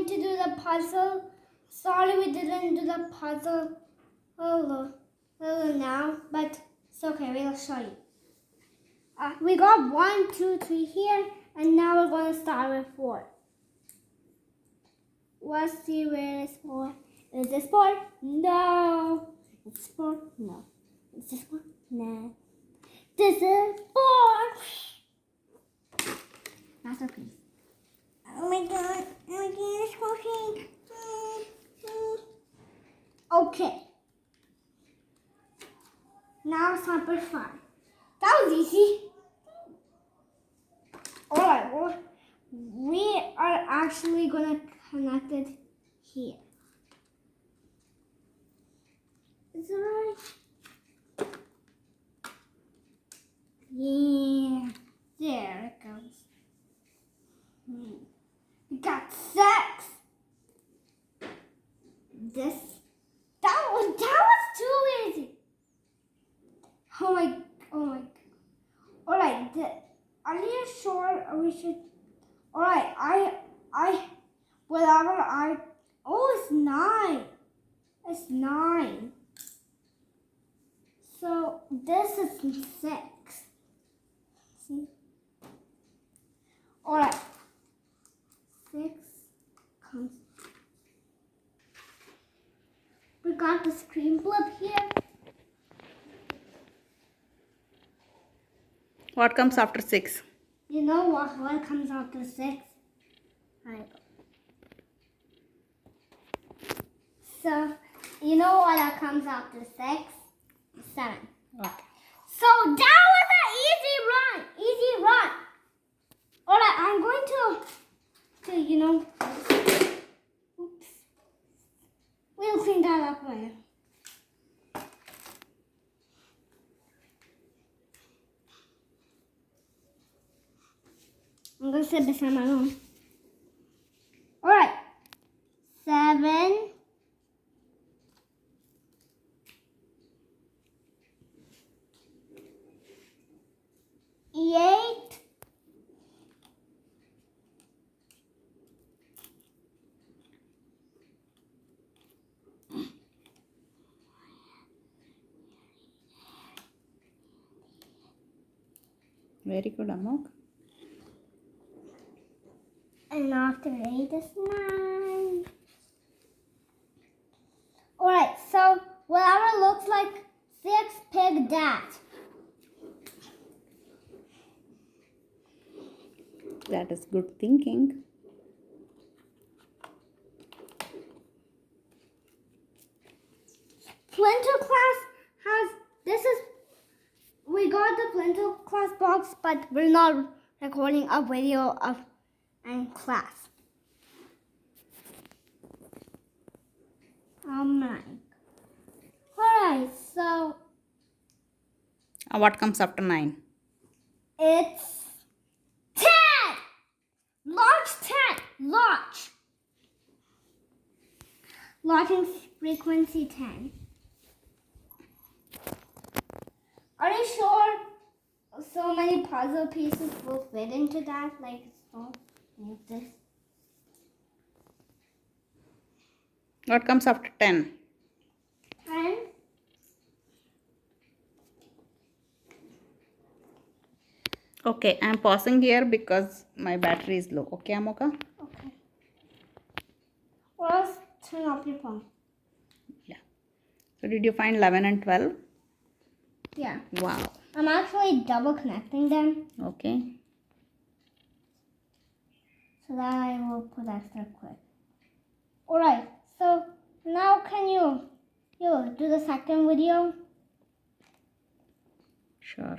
going to do the puzzle. Sorry we didn't do the puzzle now, but it's okay, we'll show you. We got 1, 2, 3 here, and now we're going to start with 4. Let's see where is 4. Is this 4? No. It's 4? No. Is this 4? No. This is 4. Masterpiece. Oh my god, it's working. Okay. Now it's number 5. That was easy. Alright, well, we are actually going to connect it here. Is it right? Yeah, there it goes. We got 6. That was too easy. Oh my. Alright, are you sure we should? Alright, it's 9. It's 9. So this is 6. See? Alright. 6 comes. We got the screen blip here. What comes after 6? You know what comes after 6? So, you know what comes after 6? 7. Okay. So that was an easy run. Alright, I'm going to oops. We'll clean that up later. I'm going to sit beside my room. Alright. 7. 8. 'Very good, Amok. And after 8 is 9. Alright, so whatever looks like 6, pick that. That is good thinking. Splinter class we got the Splinter class box, but we're not recording a video of class. Alright, so What comes after 9? it's 10! Large 10! Large! Launching frequency 10. Are you sure so many puzzle pieces will fit into that? Like this? What comes after 10? 10? Okay, I'm pausing here because my battery is low. Okay, Amoka? Okay. Well, let's turn off your phone. Yeah. So did you find 11 and 12? Yeah. Wow. I'm actually double connecting them Okay. so that I will put extra quick. Alright, so now can you do the second video? Sure.